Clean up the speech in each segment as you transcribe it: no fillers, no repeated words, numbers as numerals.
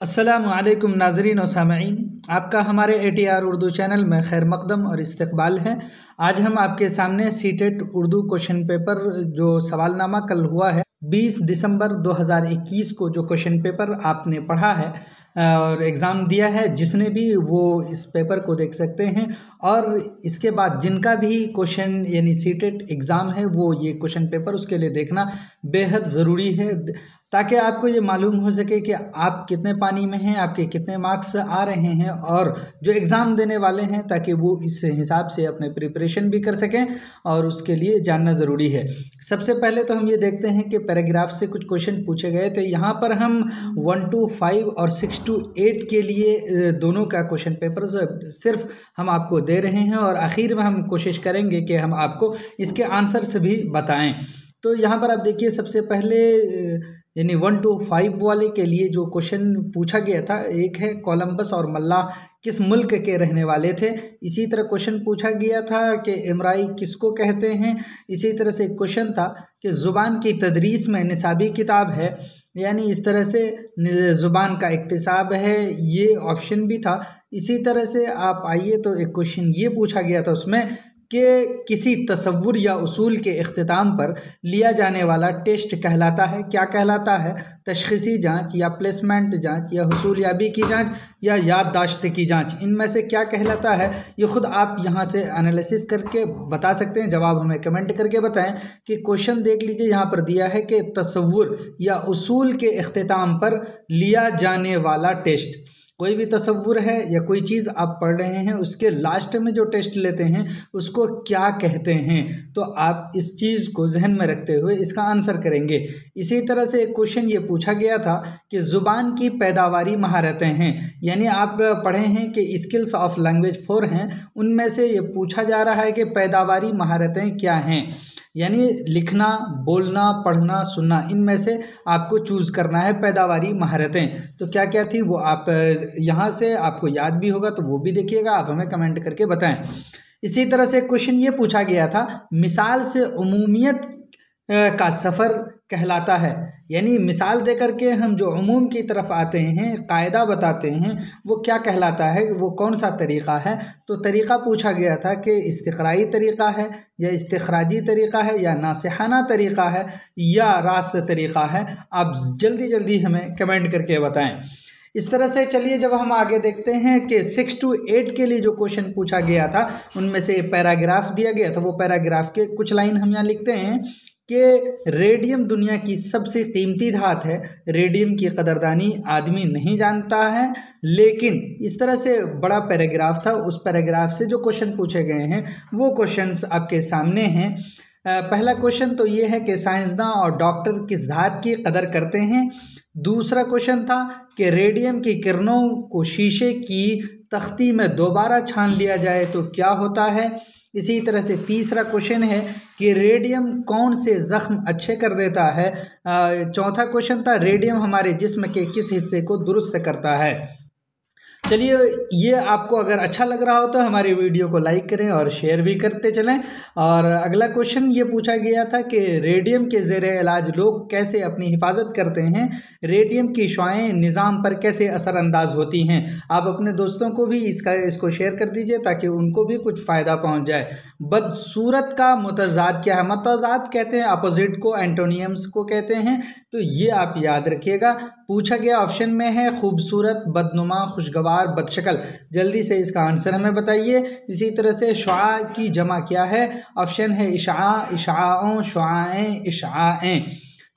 अस्सलामुअलैकुम नाज़रीन और सामईन, आपका हमारे ATR उर्दू चैनल में खैर मकदम और इस्तकबाल है। आज हम आपके सामने सीटेट उर्दू क्वेश्चन पेपर जो सवालनामा कल हुआ है 20 दिसंबर 2021 को जो क्वेश्चन पेपर आपने पढ़ा है और एग्ज़ाम दिया है, जिसने भी वो इस पेपर को देख सकते हैं। और इसके बाद जिनका भी क्वेश्चन यानी सीटेट एग्ज़ाम है वो ये क्वेश्चन पेपर उसके लिए देखना बेहद ज़रूरी है, ताकि आपको ये मालूम हो सके कि आप कितने पानी में हैं, आपके कितने मार्क्स आ रहे हैं और जो एग्ज़ाम देने वाले हैं, ताकि वो इस हिसाब से अपने प्रिपरेशन भी कर सकें और उसके लिए जानना ज़रूरी है। सबसे पहले तो हम ये देखते हैं कि पैराग्राफ से कुछ क्वेश्चन पूछे गए थे। यहाँ पर हम 1 to 5 और 6 to 8 के लिए दोनों का क्वेश्चन पेपर सिर्फ हम आपको दे रहे हैं और आखिर में हम कोशिश करेंगे कि हम आपको इसके आंसर्स भी बताएं। तो यहाँ पर आप देखिए, सबसे पहले यानी 1 to 5 वाले के लिए जो क्वेश्चन पूछा गया था, एक है कोलंबस और मल्ला किस मुल्क के रहने वाले थे। इसी तरह क्वेश्चन पूछा गया था कि इमराई किसको कहते हैं। इसी तरह से एक क्वेश्चन था कि ज़ुबान की तदरीस में निसाबी किताब है, यानी इस तरह से ज़ुबान का इक्तिसाब है, ये ऑप्शन भी था। इसी तरह से आप आइए तो एक क्वेश्चन ये पूछा गया था उसमें कि किसी तसव्वुर या उसूल के इख्तिताम पर लिया जाने वाला टेस्ट कहलाता है, क्या कहलाता है? तशख़ीसी जांच या प्लेसमेंट जांच या हुसूलियाबी की जांच या याददाश्त की जांच, इनमें से क्या कहलाता है? ये ख़ुद आप यहाँ से एनालिसिस करके बता सकते हैं। जवाब हमें कमेंट करके बताएं कि क्वेश्चन देख लीजिए, यहाँ पर दिया है कि तसव्वुर या उसूल के इख्तिताम पर लिया जाने वाला टेस्ट। कोई भी तसव्वुर है या कोई चीज़ आप पढ़ रहे हैं, उसके लास्ट में जो टेस्ट लेते हैं उसको क्या कहते हैं, तो आप इस चीज़ को जहन में रखते हुए इसका आंसर करेंगे। इसी तरह से एक क्वेश्चन ये पूछा गया था कि ज़ुबान की पैदावारी महारतें हैं, यानी आप पढ़े हैं कि स्किल्स ऑफ लैंग्वेज 4 हैं, उनमें से ये पूछा जा रहा है कि पैदावारी महारतें क्या हैं, यानी लिखना, बोलना, पढ़ना, सुनना, इनमें से आपको चूज़ करना है पैदावारी महारतें। तो क्या क्या थी वो आप यहाँ से आपको याद भी होगा तो वो भी देखिएगा, आप हमें कमेंट करके बताएं। इसी तरह से क्वेश्चन ये पूछा गया था, मिसाल से उमूमियत का सफ़र कहलाता है, यानी मिसाल दे करके हम जो उमूम की तरफ आते हैं, कायदा बताते हैं, वो क्या कहलाता है, वो कौन सा तरीक़ा है? तो तरीक़ा पूछा गया था कि इस्तिक़राई तरीक़ा है या इस्तिख़राजी तरीक़ा है या नासिहाना तरीक़ा है या रास्त तरीक़ा है। आप जल्दी जल्दी हमें कमेंट करके बताएं। इस तरह से चलिए जब हम आगे देखते हैं कि 6 to 8 के लिए जो क्वेश्चन पूछा गया था, उनमें से पैराग्राफ दिया गया था। वो पैराग्राफ के कुछ लाइन हम यहाँ लिखते हैं कि रेडियम दुनिया की सबसे कीमती धात है, रेडियम की कदरदानी आदमी नहीं जानता है। लेकिन इस तरह से बड़ा पैराग्राफ था, उस पैराग्राफ से जो क्वेश्चन पूछे गए हैं वो क्वेश्चंस आपके सामने हैं। पहला क्वेश्चन तो ये है कि साइंसदान और डॉक्टर किस धात की कदर करते हैं। दूसरा क्वेश्चन था कि रेडियम की किरणों को शीशे की तख्ती में दोबारा छान लिया जाए तो क्या होता है। इसी तरह से तीसरा क्वेश्चन है कि रेडियम कौन से ज़ख्म अच्छे कर देता है। चौथा क्वेश्चन था रेडियम हमारे जिस्म के किस हिस्से को दुरुस्त करता है। चलिए, ये आपको अगर अच्छा लग रहा हो तो हमारी वीडियो को लाइक करें और शेयर भी करते चलें। और अगला क्वेश्चन ये पूछा गया था कि रेडियम के ज़ेरे इलाज लोग कैसे अपनी हिफाजत करते हैं, रेडियम की शुआएं निज़ाम पर कैसे असरअंदाज होती हैं। आप अपने दोस्तों को भी इसको शेयर कर दीजिए ताकि उनको भी कुछ फ़ायदा पहुँच जाए। बदसूरत का मुतज़ाद क्या है? मुतज़ाद कहते हैं अपोजिट को, एंटोनियम्स को कहते हैं, तो ये आप याद रखिएगा। पूछा गया ऑप्शन में है खूबसूरत, बदनुमा, खुशगवार, बदशकल। जल्दी से इसका आंसर हमें बताइए। इसी तरह से शुआ की जमा क्या है? ऑप्शन है इशा, इशाओं, शुआएं, इशाएं।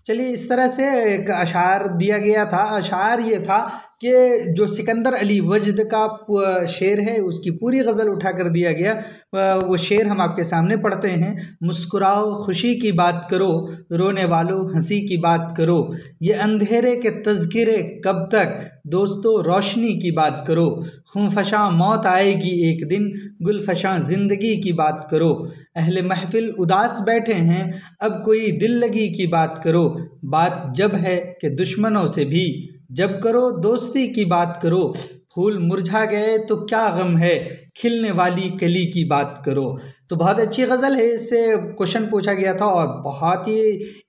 चलिए, इस तरह से एक अशार दिया गया था। अशार ये था कि जो सिकंदर अली वजद का शेर है उसकी पूरी गज़ल उठा कर दिया गया। वो शेर हम आपके सामने पढ़ते हैं। मुस्कुराओ, खुशी की बात करो, रोने वालों हंसी की बात करो, ये अंधेरे के तज़किरे कब तक, दोस्तों रोशनी की बात करो, खूंफशां मौत आएगी एक दिन, गुलफशां ज़िंदगी की बात करो, अहले महफिल उदास बैठे हैं, अब कोई दिल लगी की बात करो, बात जब है कि दुश्मनों से भी जब करो दोस्ती की बात करो, फूल मुरझा गए तो क्या गम है, खिलने वाली कली की बात करो। तो बहुत अच्छी गज़ल है, इससे क्वेश्चन पूछा गया था और बहुत ही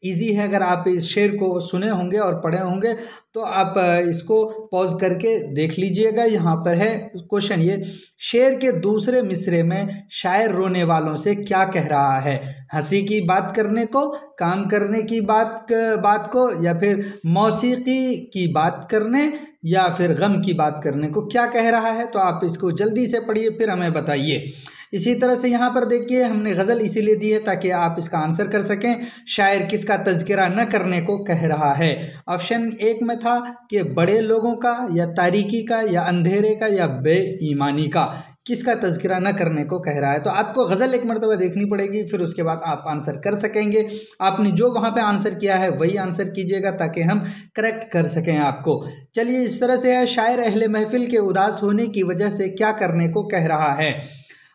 इजी है। अगर आप इस शेर को सुने होंगे और पढ़े होंगे तो आप इसको पॉज करके देख लीजिएगा। यहाँ पर है क्वेश्चन ये, शेर के दूसरे मिसरे में शायर रोने वालों से क्या कह रहा है? हंसी की बात करने को, काम करने की बात को, या फिर मौसीकी की बात करने, या फिर गम की बात करने को क्या कह रहा है? तो आप इसको जल्दी से पढ़िए फिर हमें बताइए। इसी तरह से यहाँ पर देखिए, हमने गज़ल इसीलिए दी है ताकि आप इसका आंसर कर सकें। शायर किसका तज़किरा न करने को कह रहा है? ऑप्शन एक में था कि बड़े लोगों का, या तारीकी का, या अंधेरे का, या बेईमानी का। किसका तज़किरा न करने को कह रहा है? तो आपको गज़ल एक मरतबा देखनी पड़ेगी, फिर उसके बाद आप आंसर कर सकेंगे। आपने जो वहाँ पे आंसर किया है वही आंसर कीजिएगा ताकि हम करेक्ट कर सकें आपको। चलिए, इस तरह से है, शायर अहले महफिल के उदास होने की वजह से क्या करने को कह रहा है?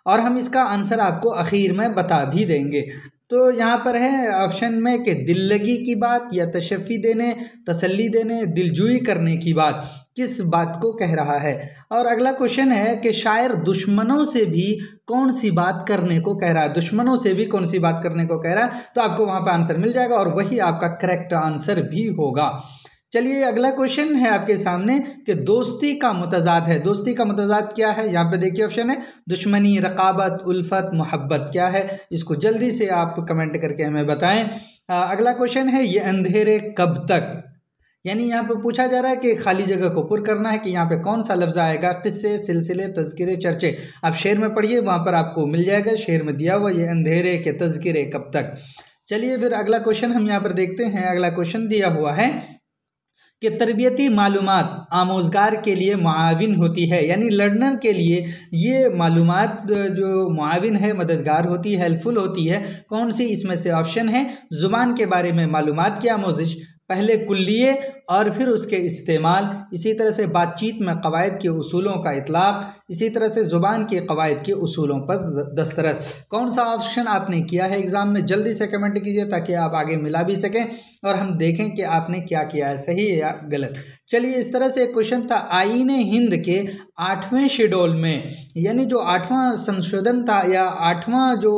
और हम इसका आंसर आपको आखिर में बता भी देंगे। तो यहाँ पर है ऑप्शन में कि दिल लगी की बात, या तशफ़ी देने, तसल्ली देने, दिलजुई करने की बात। किस बात को कह रहा है? और अगला क्वेश्चन है कि शायर दुश्मनों से भी कौन सी बात करने को कह रहा है? दुश्मनों से भी कौन सी बात करने को कह रहा है? तो आपको वहाँ पर आंसर मिल जाएगा और वही आपका करेक्ट आंसर भी होगा। चलिए, अगला क्वेश्चन है आपके सामने कि दोस्ती का मुतज़ाद है। दोस्ती का मुतज़ाद क्या है? यहाँ पे देखिए ऑप्शन है दुश्मनी, रक़ाबत, उल्फत, मोहब्बत। क्या है? इसको जल्दी से आप कमेंट करके हमें बताएं। अगला क्वेश्चन है, ये अंधेरे कब तक? यानी यहाँ पे पूछा जा रहा है कि खाली जगह को पुर करना है कि यहाँ पे कौन सा लफ्ज़ आएगा? किस्से, सिलसिले, तज़किरे, चर्चे। आप शेर में पढ़िए, वहाँ पर आपको मिल जाएगा। शेर में दिया हुआ ये अंधेरे के तज़किरे कब तक। चलिए, फिर अगला क्वेश्चन हम यहाँ पर देखते हैं। अगला क्वेश्चन दिया हुआ है कि तरबियती मालूमात आमोज़गार के लिए मुआविन होती है, यानी लर्नर के लिए ये मालूमात जो मुआविन है, मददगार होती है, हेल्पफुल होती है। कौन सी? इसमें से ऑप्शन है ज़ुबान के बारे में मालूमात की आमोज़िश, पहले कुल्लिये और फिर उसके इस्तेमाल, इसी तरह से बातचीत में क़वायद के उसूलों का इतलाक़, इसी तरह से ज़ुबान के क़वायद के उसूलों पर दस्तरस। कौन सा ऑप्शन आपने किया है एग्ज़ाम में? जल्दी से कमेंट कीजिए ताकि आप आगे मिला भी सकें और हम देखें कि आपने क्या किया है, सही या गलत। चलिए, इस तरह से एक क्वेश्चन था, आईन हिंद के 8वें शेड्यूल में, यानी जो 8वां संशोधन था या 8वां जो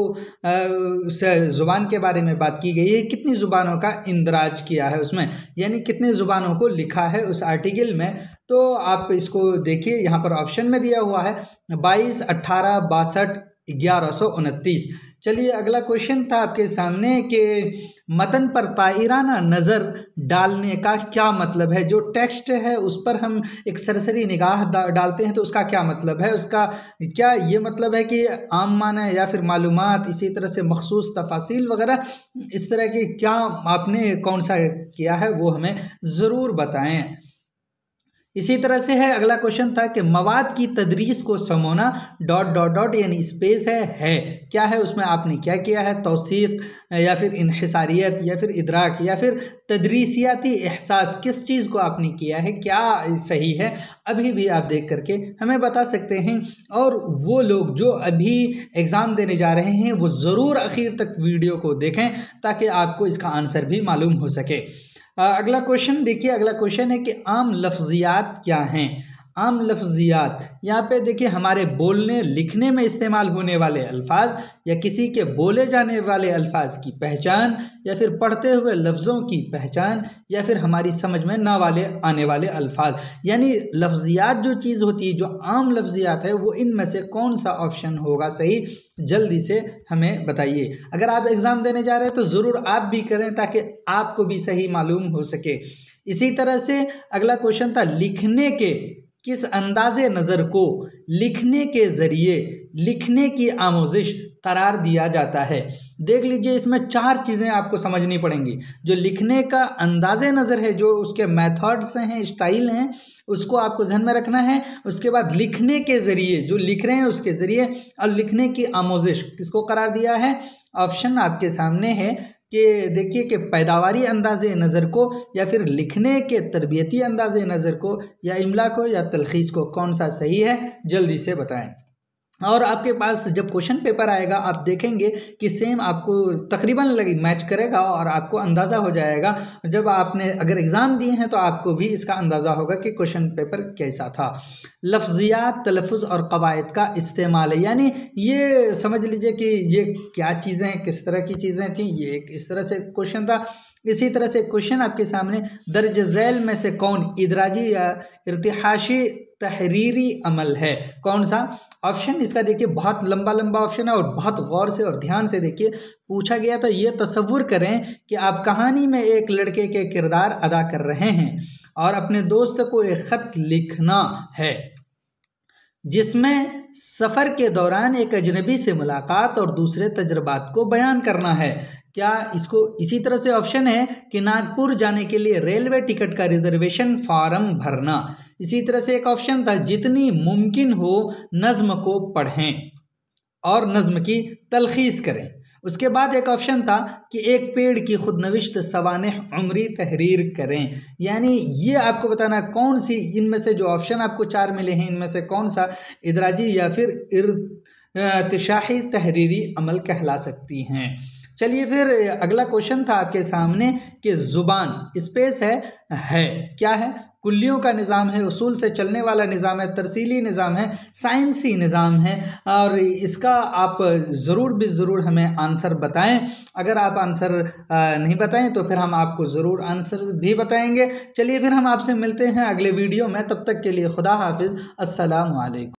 ज़ुबान के बारे में बात की गई है, कितनी ज़ुबानों का इंदराज किया है उसमें, यानी कितने ज़ुबानों को लिखा है उस आर्टिकल में? तो आप इसको देखिए, यहाँ पर ऑप्शन में दिया हुआ है 22, 18, 62, 1129। चलिए, अगला क्वेश्चन था आपके सामने कि मतन पर ताइराना नज़र डालने का क्या मतलब है? जो टेक्स्ट है उस पर हम एक सरसरी निगाह डालते हैं तो उसका क्या मतलब है? उसका क्या ये मतलब है कि आम माना या फिर मालूमात, इसी तरह से मखसूस तफासिल वगैरह, इस तरह की क्या आपने कौन सा किया है वो हमें ज़रूर बताएं। इसी तरह से है अगला क्वेश्चन था कि मवाद की तदरीस को समोना डॉट डॉट डॉट यानी स्पेस है क्या है? उसमें आपने क्या किया है? तौसीक, या फिर इन्हिसारियत, या फिर इदराक, या फिर तदरीसियाती एहसास। किस चीज़ को आपने किया है? क्या सही है? अभी भी आप देख करके हमें बता सकते हैं। और वो लोग जो अभी एग्ज़ाम देने जा रहे हैं वो ज़रूर आखिर तक वीडियो को देखें ताकि आपको इसका आंसर भी मालूम हो सके। अगला क्वेश्चन देखिए, अगला क्वेश्चन है कि आम लफ्ज़ियात क्या हैं? आम लफ्ज़ियात, यहाँ पे देखिए हमारे बोलने लिखने में इस्तेमाल होने वाले अल्फाज, या किसी के बोले जाने वाले अल्फाज की पहचान, या फिर पढ़ते हुए लफ्ज़ों की पहचान, या फिर हमारी समझ में ना वाले आने वाले अल्फाज। यानी लफ्ज़ियात जो चीज़ होती है, जो आम लफ्ज़ियात है, वो इनमें से कौन सा ऑप्शन होगा सही? जल्दी से हमें बताइए। अगर आप एग्ज़ाम देने जा रहे हैं तो ज़रूर आप भी करें ताकि आपको भी सही मालूम हो सके। इसी तरह से अगला क्वेश्चन था, लिखने के किस अंदाज़े नज़र को लिखने के ज़रिए लिखने की आमोज़िश करार दिया जाता है? देख लीजिए, इसमें 4 चीज़ें आपको समझनी पड़ेंगी। जो लिखने का अंदाज़े नज़र है, जो उसके मेथड्स हैं, स्टाइल हैं, उसको आपको ध्यान में रखना है। उसके बाद लिखने के ज़रिए, जो लिख रहे हैं उसके ज़रिए, और लिखने की आमोज़िश किसको करार दिया है? ऑप्शन आपके सामने है कि देखिए कि पैदावारी अंदाज़े नज़र को, या फिर लिखने के तरबियती अंदाज़े नज़र को, या इमला को, या तलखीस को। कौन सा सही है? जल्दी से बताएं। और आपके पास जब क्वेश्चन पेपर आएगा आप देखेंगे कि सेम आपको तकरीबन लगे मैच करेगा और आपको अंदाज़ा हो जाएगा। जब आपने अगर एग्ज़ाम दिए हैं तो आपको भी इसका अंदाज़ा होगा कि क्वेश्चन पेपर कैसा था। लफ्ज़ियात, तलफ़ुज़ और क़वाइद का इस्तेमाल है, यानी ये समझ लीजिए कि ये क्या चीज़ें हैं, किस तरह की चीज़ें थी, ये एक इस तरह से क्वेश्चन था। इसी तरह से क्वेश्चन आपके सामने दर्ज झैल में से कौन इदराजी या इर्तिहाशी तहरीरी अमल है, कौन सा ऑप्शन। इसका देखिए बहुत लंबा लंबा ऑप्शन है और बहुत गौर से और ध्यान से देखिए पूछा गया। तो ये तसव्वुर करें कि आप कहानी में एक लड़के के किरदार अदा कर रहे हैं और अपने दोस्त को एक ख़त लिखना है जिसमें सफ़र के दौरान एक अजनबी से मुलाकात और दूसरे तजुर्बात को बयान करना है। क्या इसको इसी तरह से ऑप्शन है कि नागपुर जाने के लिए रेलवे टिकट का रिजर्वेशन फॉर्म भरना। इसी तरह से एक ऑप्शन था जितनी मुमकिन हो नज़्म को पढ़ें और नज़्म की तलखीस करें। उसके बाद एक ऑप्शन था कि एक पेड़ की खुदनविश्त सवानह उम्री तहरीर करें। यानी ये आपको बताना कौन सी इनमें से जो ऑप्शन आपको 4 मिले हैं इनमें से कौन सा इदराजी या फिर इर्तिशाही तहरीरी अमल कहला सकती हैं। चलिए फिर अगला क्वेश्चन था आपके सामने कि ज़ुबान स्पेस है क्या है। कुल्लियों का निज़ाम है, उसूल से चलने वाला निज़ाम है, तरसीली निज़ाम है, साइंसी निज़ाम है। और इसका आप ज़रूर भी ज़रूर हमें आंसर बताएं। अगर आप आंसर नहीं बताएं तो फिर हम आपको ज़रूर आंसर भी बताएंगे। चलिए फिर हम आपसे मिलते हैं अगले वीडियो में, तब तक के लिए खुदा हाफिज़, अस्सलामु अलैकुम।